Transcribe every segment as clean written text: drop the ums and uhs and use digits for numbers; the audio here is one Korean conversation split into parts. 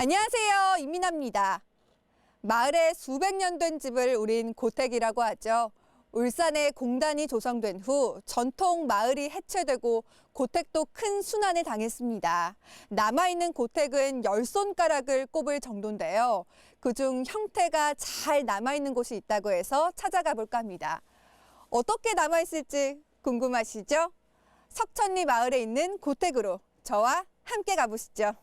안녕하세요, 임민아입니다. 마을에 수백 년 된 집을 우린 고택이라고 하죠. 울산에 공단이 조성된 후 전통 마을이 해체되고 고택도 큰 순환을 당했습니다. 남아있는 고택은 10손가락을 꼽을 정도인데요. 그중 형태가 잘 남아있는 곳이 있다고 해서 찾아가 볼까 합니다. 어떻게 남아있을지 궁금하시죠? 석천리 마을에 있는 고택으로 저와 함께 가보시죠.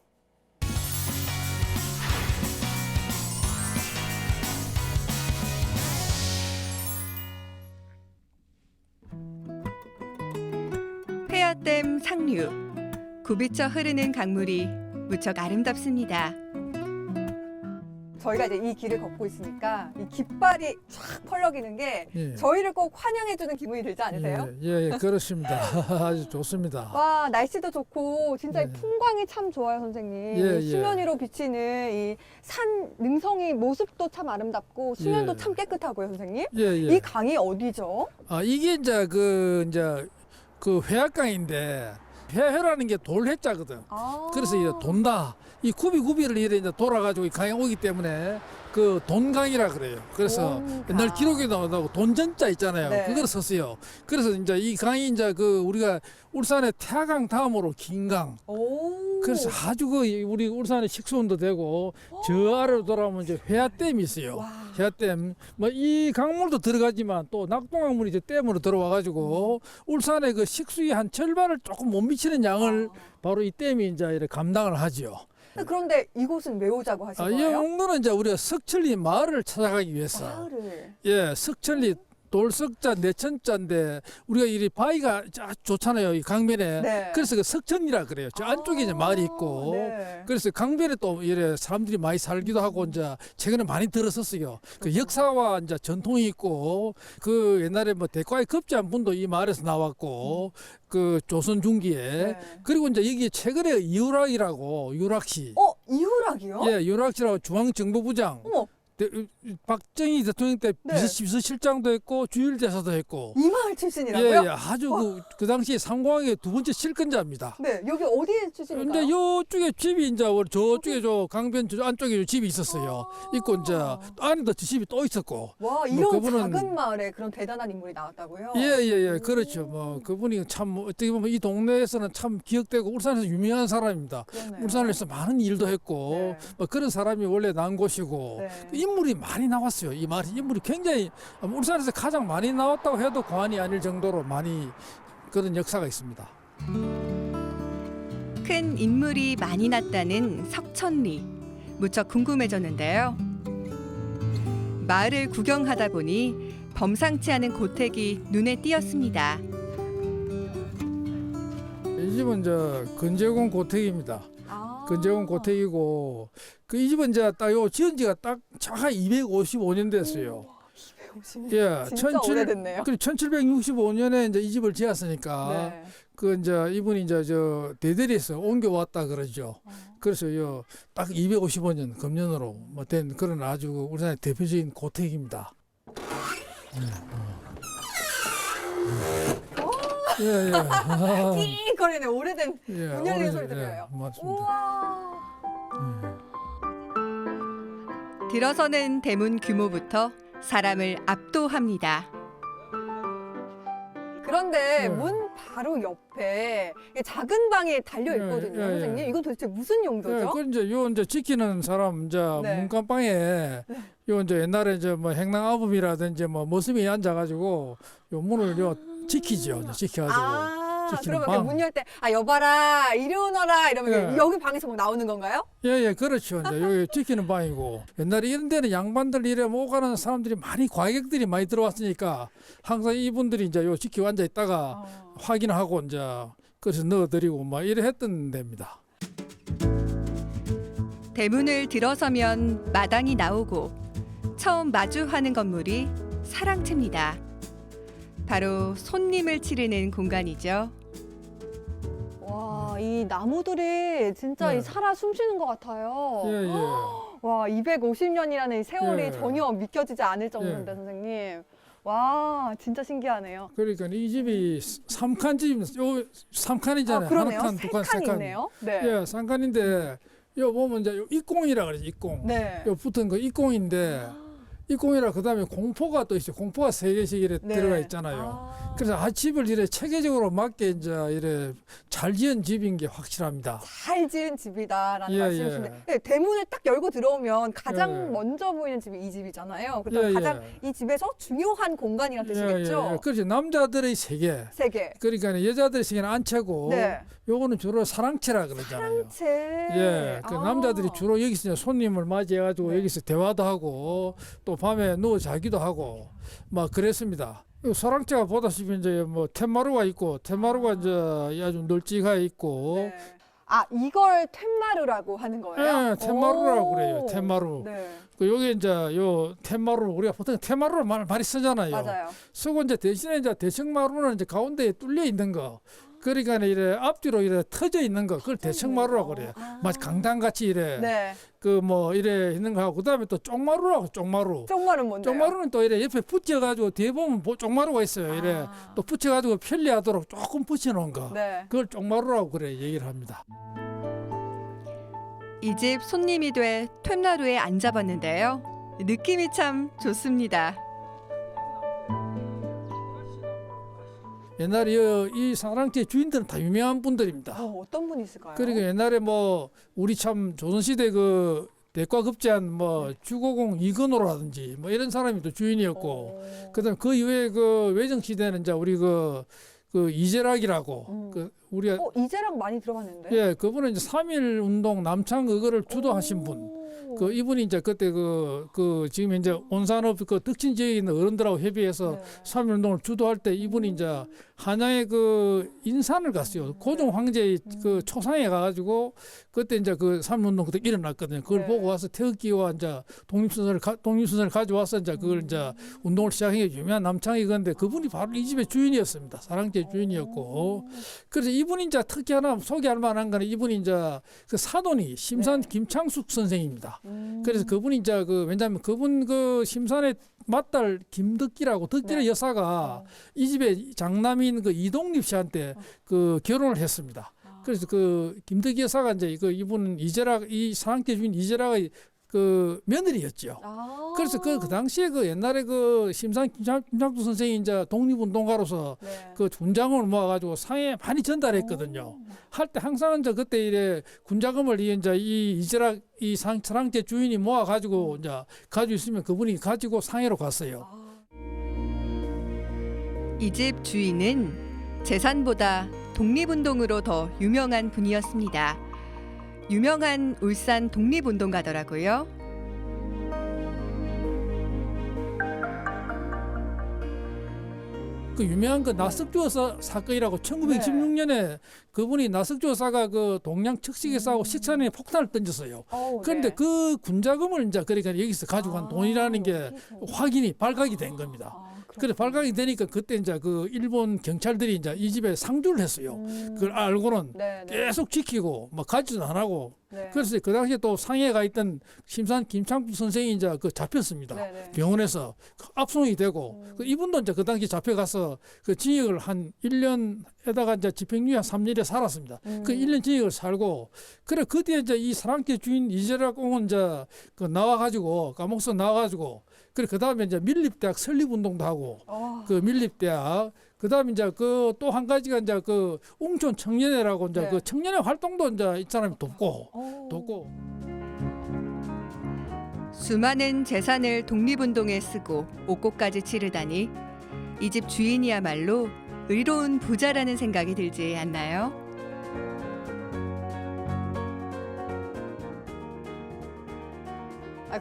폐하댐 상류, 굽이쳐 흐르는 강물이 무척 아름답습니다. 저희가 이제 이 길을 걷고 있으니까 이 깃발이 쫙 펄럭이는 게 저희를 꼭 환영해주는 기분이 들지 않으세요? 예, 그렇습니다. 아주 좋습니다. 와, 날씨도 좋고 진짜 이 풍광이 참 좋아요, 선생님. 수면 위로 비치는 이 산 능성이 모습도 참 아름답고 수면도 참 깨끗하고요, 선생님. 이 강이 어디죠? 이게 이제 그 회합강인데 회라는 게 돌해자거든. 그래서 이제 돈다. 이 구비를 이래 이제 돌아가지고 이 강에 오기 때문에 그 돈강이라 그래요. 그래서 옛날 기록에 나오고 돈전자 있잖아요. 그걸 썼어요. 그래서 이제 이 강이 이제 그 우리가 울산의 태화강 다음으로 긴 강. 그래서 아주 그 우리 울산의 식수원도 되고 저 아래로 돌아오면 이제 회화댐이 있어요. 회화댐. 뭐 이 강물도 들어가지만 또 낙동강물이 이제 댐으로 들어와 가지고 울산의 그 식수의 한 절반을 조금 못 미치는 양을 바로 이 댐이 이제 이렇게 감당을 하지요. 그런데 이곳은 왜 오자고 하신 거예요? 이 용도는 이제 우리가 석천리 마을을 찾아가기 위해서. 마을을. 예, 석천리 돌석자 내천자인데 우리가 이 바위가 아주 좋잖아요, 이 강변에. 그래서 그 석천이라 그래요. 저 안쪽에 이제 마을이 있고. 그래서 강변에 또 이래 사람들이 많이 살기도 하고 이제 최근에 많이 들었었어요. 그 역사와 이제 전통이 있고 그 옛날에 뭐 대과에 급제한 분도 이 마을에서 나왔고 그 조선 중기에 그리고 이제 여기 최근에 이후락이라고 유락시. 이후락이요? 예, 유락시라고 중앙정보부장. 어머. 박정희 대통령 때 비서실장도 했고 주일대사도 했고. 이 마을 출신이라고요? 예, 아주 그 당시에 삼공항의 두 번째 실권자입니다. 네, 여기 어디에 출신인가요? 이제 요쪽에 집이 이제 저쪽에 저 강변 저 안쪽에 집이 있었어요. 있고 이제 안에도 집이 또 있었고. 와, 이런 작은 마을에 그런 대단한 인물이 나왔다고요? 예, 그렇죠. 뭐 그분이 참 어떻게 보면 이 동네에서는 참 기억되고 울산에서 유명한 사람입니다. 그러네요. 울산에서 많은 일도 했고 뭐 그런 사람이 원래 난 곳이고. 인물이 많이 나왔어요. 이 말이 인물이 굉장히 울산에서 가장 많이 나왔다고 해도 과언이 아닐 정도로 많이 그런 역사가 있습니다. 큰 인물이 많이 났다는 석천리. 무척 궁금해졌는데요. 마을을 구경하다 보니 범상치 않은 고택이 눈에 띄었습니다. 이 집은 근제공 고택입니다. 근제공 고택이고 이 집은 이제 딱 요 지은 지가 딱 정확히 255년 됐어요. 250년. 예, 진짜 오래됐네요. 1765년에 이제 이 집을 지었으니까 그 이제 이분이 이제 저 대대리에서 옮겨왔다 그러죠. 그래서 딱 255년 금년으로 뭐 된 그런 아주 울산의 대표적인 고택입니다. 띵거리네. 오래된 문 열리는 소리 들려요. 맞습니다. 들어서는 대문 규모부터 사람을 압도합니다. 그런데 문 바로 옆에 작은 방이 달려 있거든요, 선생님. 이건 도대체 무슨 용도죠? 그 이제 지키는 사람 문간방에 이제 옛날에 뭐 행랑아범이라든지 뭐 머슴이 앉아가지고 요 문을 지키죠. 지켜가지고. 그러면 문 열 때 여봐라 이리 오너라 이러면 여기 방에서 뭐 나오는 건가요? 예, 그렇죠. 이제 여기 지키는 방이고 옛날에 이런 데는 양반들 이래 오가는 사람들이 많이 과객들이 많이 들어왔으니까 항상 이분들이 이제 요 지키고 앉아 있다가 확인하고 이제 그래서 넣어드리고 막 이래 했던 데입니다. 대문을 들어서면 마당이 나오고 처음 마주하는 건물이 사랑채입니다. 바로 손님을 치르는 공간이죠. 와, 이 나무들이 진짜 살아 숨쉬는 것 같아요. 와, 250년이라는 이 세월이 전혀 믿겨지지 않을 정도인데 선생님. 와, 진짜 신기하네요. 그러니까 이 집이 삼칸 집입니다. 요 삼칸이잖아요. 그러네요. 하나 칸, 두 칸, 세 칸. 있네요. 예, 삼칸인데 요 보면 이제 요 입공이라 그러지, 입공. 네. 요 붙은 거 입공인데 입공이라 그다음에 공포가 또 있어요. 공포가 3개씩 이래 네. 들어가 있잖아요. 그래서 집을 이래 체계적으로 맞게 이제 이래 잘 지은 집인 게 확실합니다. 잘 지은 집이다라는 예, 말씀이신데 네, 대문을 딱 열고 들어오면 가장 예. 먼저 보이는 집이 이 집이잖아요. 그래서 예, 가장 예. 이 집에서 중요한 공간이라는 뜻이겠죠. 그렇죠. 남자들의 세계. 세 개. 그러니까 여자들의 세계는 안채고 네. 요거는 주로 사랑채라 그러잖아요. 사랑채. 예, 그 남자들이 주로 여기서 이제 손님을 맞이해가지고 네. 여기서 대화도 하고 또 밤에 누워 자기도 하고 막 그랬습니다. 이 소랑채가 보다시피 이제 뭐 텐마루가 있고 텐마루가 이제 아주 널찍하 있고 네. 아 이걸 텐마루라고 하는 거예요? 예, 텐마루라고 오. 그래요. 텐마루. 네. 그 여기 이제 요 텐마루 우리가 보통 텐마루를 많이 쓰잖아요. 맞아요. 쓰고 이제 대신에 이제 대청마루는 이제 가운데에 뚫려 있는 거. 그러니까 이래 앞뒤로 이래 터져 있는 거 그걸 대청마루라고 그래요. 마치 강당같이 이래 네. 그 뭐 이래 있는 거 하고 그다음에 또 쪽마루라고 쪽마루. 쪽마루는 뭔데요? 쪽마루는 또 이래 옆에 붙여가지고 뒤에 보면 쪽마루가 있어요. 이래 또 붙여가지고 편리하도록 조금 붙여놓은 거. 네. 그걸 쪽마루라고 그래 얘기를 합니다. 이 집 손님이 돼 툇마루에 앉아봤는데요. 느낌이 참 좋습니다. 옛날에 이 사랑채 주인들은 다 유명한 분들입니다. 어떤 분이 있을까요? 그러니까 옛날에 뭐 우리 참 조선시대 그 대과급제한 뭐 주고공 이근호라든지 뭐 이런 사람이 또 주인이었고 그다음 그 이후에 그 외정 시대는 이제 우리 그 이재락이라고 그 우리가 이재락 많이 들어봤는데. 예 그분은 이제 3.1 운동 남창 그거를 주도하신 분. 그 이분이 이제 그때 그 지금 이제 온산업 그 덕진 지역에 있는 어른들하고 협의해서 네. 3.1 운동을 주도할 때 이분이 이제 한양에 그 인산을 갔어요. 고종 황제의 그 초상에 가가지고 그때 이제 그 3.1 운동 그때 일어났거든요. 그걸 네. 보고 와서 태극기와 이제 독립선을 가져와서 이제 그걸 이제 운동을 시작한 게 유명한 남창이 건데 그분이 바로 이 집의 주인이었습니다. 사랑제 주인이었고. 그래서 이분이 이제 특히 하나 소개할 만한 거는 이분이 이제 그 사돈이 심산 네. 김창숙 선생입니다. 그래서 그분이 이제 그 왜냐하면 그분 그 심산의 맏딸 김덕기라고 덕기의 네. 여사가 이 집의 장남인 그 이동립 씨한테 그 결혼을 했습니다. 그래서 그 김덕기 여사가 이제 그 이분 이재락 이 사랑제 주인 이재락의 그 며느리였죠. 그래서 그 당시에 그 옛날에 그 심산 김창수 선생이 이제 독립운동가로서 네. 그 군자금을 모아가지고 상해 많이 전달했거든요. 할 때 항상 이제 그때 이래 군자금을 이제 이 이재락 이 사랑제 주인이 모아가지고 이제 가지고 있으면 그분이 가지고 상해로 갔어요. 이 집 주인은 재산보다 독립운동으로 더 유명한 분이었습니다. 유명한 울산 독립운동가더라고요. 그 유명한 그 나석주 여사 사건이라고 1916년에 그분이 나석주 여사가 그 동양 척식에 싸고 식산에 폭탄을 던졌어요. 그런데 네. 그 군자금을 이제 그러니까 여기서 가지고 간 돈이라는 게 확인이 발각이 된 겁니다. 그래 발각이 되니까 그때 이제 그 일본 경찰들이 이제 이 집에 상주를 했어요. 그걸 알고는 네, 네. 계속 지키고 막 가지도 안 하고 네. 그래서 그 당시에 또 상해가 있던 심산 김창수 선생이 이제 그 잡혔습니다. 네, 네. 병원에서 압송이 되고 그 이분도 이제 그 당시 잡혀가서 그 징역을 한 1년에다가 이제 집행유예 한 3년에 살았습니다. 그 1년 징역을 살고 그래 그 뒤에 이제 이 사랑제 주인 이재락 공은 이제 그 나와가지고 감옥서 나와가지고 그래 그 다음에 이제 밀립대학 설립운동도 하고 그 밀립대학 그 다음에 이제 그 또 한 가지가 이제 그 웅촌 청년회라고 이제 네. 그 청년회 활동도 이제 이 사람이 돕고 수많은 재산을 독립운동에 쓰고 옥고까지 치르다니 이 집 주인이야말로 의로운 부자라는 생각이 들지 않나요?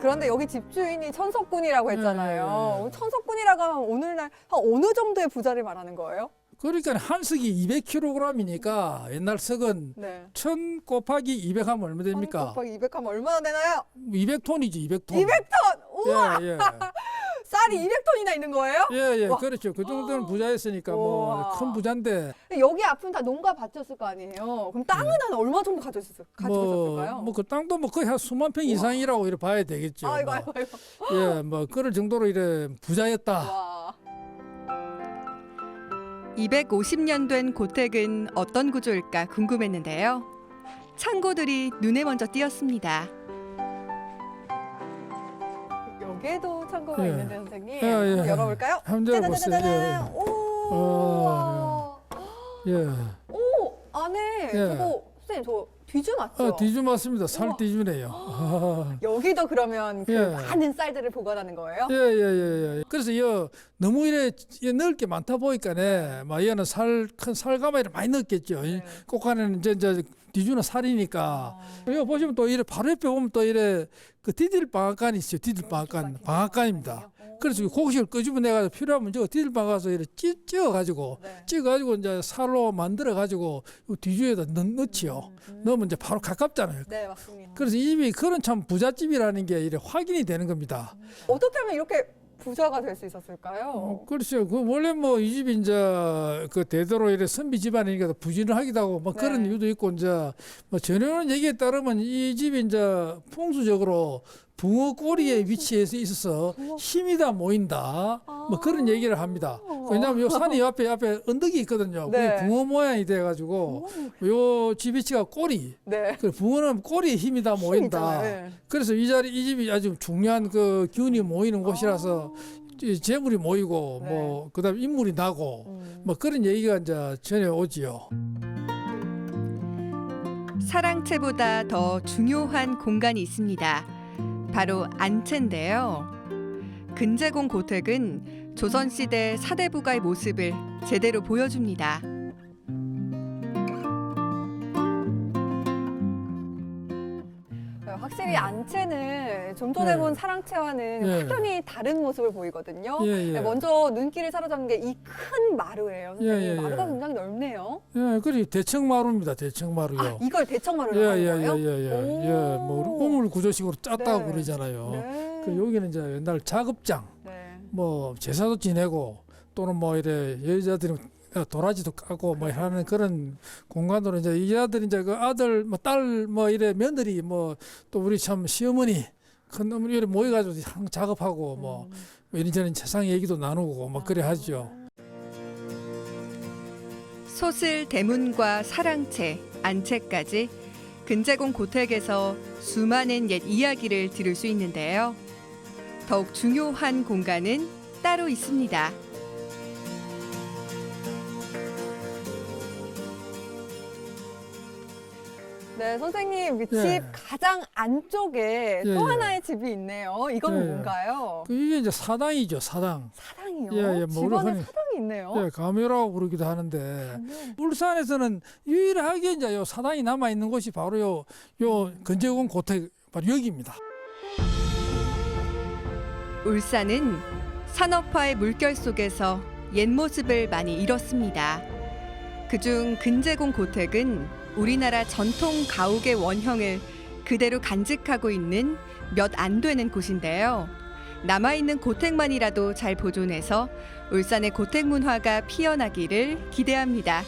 그런데 여기 집주인이 천석군이라고 했잖아요. 네. 천석군이라고 하면 오늘날 한 어느 정도의 부자를 말하는 거예요? 그러니까 한 석이 200kg이니까 옛날 석은 네. 1000 곱하기 200 하면 얼마 됩니까? 곱하기 200 하면 얼마나 되나요? 200톤이지 200톤. 200톤! 우와! 예, 예. 쌀이 200톤이나 있는 거예요? 예, 예, 와. 그렇죠. 그 정도는 부자였으니까 뭐 우와. 큰 부자인데 여기 앞은 다 농가 밭이었을 거 아니에요. 그럼 땅은 한 얼마 정도 가지고 있었을까요? 뭐 그 땅도 뭐 거의 한 수만 평 이상이라고 이렇게 봐야 되겠죠. 아이고, 뭐. 아이고, 아이고. 예, 뭐 그럴 정도로 이래 부자였다. 와. 250년 된 고택은 어떤 구조일까 궁금했는데요. 창고들이 눈에 먼저 띄었습니다. 여기에도 창고가 예. 있는데 선생님. 예, 예. 한번 열어볼까요? 한번 열어보세요. 짜자자자잔. 오. 와. 예. 오, 안에 예. 저거 선생님 저 뒤주 맞죠? 아, 뒤주 맞습니다. 살 우와. 뒤주네요. 아. 여기도 그러면 그 예. 많은 쌀들을 보관하는 거예요? 예. 그래서 너무 넣을 게 많다 보니까네, 막 얘는 큰 살가마를 많이 넣었겠죠. 네. 꽃간에는 이제 뒤주는 살이니까. 여기 보시면 또 바로 옆에 보면 또 그 디딜 방앗간이 있어요. 디딜 방앗간입니다. 그래서 고기를 끄집어내가지고 필요하면 저 디딜 방앗에서 찧어가지고 네. 찌어가지고 이제 살로 만들어가지고 뒤주에다 넣지요. 넣으면 이제 바로 가깝잖아요. 네, 맞습니다. 그래서 이 집이 그런 참 부잣집이라는 게 확인이 되는 겁니다. 어떻게 하면 이렇게 부자가 될 수 있었을까요? 글쎄요. 원래 뭐 이 집이 이제 그 대대로 이래 선비 집안이니까 부진하기도 하고 뭐 그런 네. 이유도 있고 이제 뭐 전해오는 얘기에 따르면 이 집이 이제 풍수적으로 붕어 꼬리에 위치해서 있어서 힘이 다 모인다. 뭐 그런 얘기를 합니다. 왜냐하면 요 산이 앞에 언덕이 있거든요. 네. 그게 붕어 모양이 돼가지고 요 집 위치가 꼬리. 네. 그 붕어는 꼬리에 힘이 다 모인다. 힘이잖아요. 네. 그래서 이 집이 아주 중요한 그 기운이 모이는 곳이라서 이 재물이 모이고 네. 뭐 그다음 인물이 나고 뭐 그런 얘기가 이제 전해 오지요. 사랑채보다 더 중요한 공간이 있습니다. 바로 안채인데요. 근제공 고택은 조선시대 사대부가의 모습을 제대로 보여줍니다. 확실히 안채는 좀 전에 네. 본 사랑채와는 네. 확연히 다른 모습을 보이거든요. 예. 네, 먼저 눈길을 사로잡는 게 이 큰 마루예요. 선생님. 예. 마루가 굉장히 넓네요. 예, 그리 대청마루입니다. 대청마루요. 아, 이걸 대청마루라고 하는 거예요? 예. 뭐 우물 구조식으로 짰다고 네. 그러잖아요. 네. 그 여기는 이제 옛날 작업장, 네. 뭐 제사도 지내고 또는 뭐 이래 여자들이 도라지도 까고 뭐 하는 그런 공간으로 이제 이 아들이 이제 그 아들 뭐 딸 뭐 이래 며느리 뭐 또 우리 참 시어머니 큰 어머니 이래 모여가지고 작업하고 뭐 이런저런 세상 얘기도 나누고 뭐 그래 하죠. 소슬 대문과 사랑채, 안채까지 근제공 고택에서 수많은 옛 이야기를 들을 수 있는데요. 더욱 중요한 공간은 따로 있습니다. 네, 선생님, 그 집 예. 가장 안쪽에 예, 또 예. 하나의 집이 있네요. 이건 예. 뭔가요? 이게 이제 사당이죠, 사당. 사당이요? 예, 뭐 집 안에 흔히- 사당이 있네요. 예, 가묘라고 부르기도 하는데 울산에서는 유일하게 이제 요 사당이 남아 있는 곳이 바로 요 근제공 고택 바로 여기입니다. 울산은 산업화의 물결 속에서 옛 모습을 많이 잃었습니다. 그중 근제공 고택은 우리나라 전통 가옥의 원형을 그대로 간직하고 있는 몇 안 되는 곳인데요. 남아있는 고택만이라도 잘 보존해서 울산의 고택 문화가 피어나기를 기대합니다.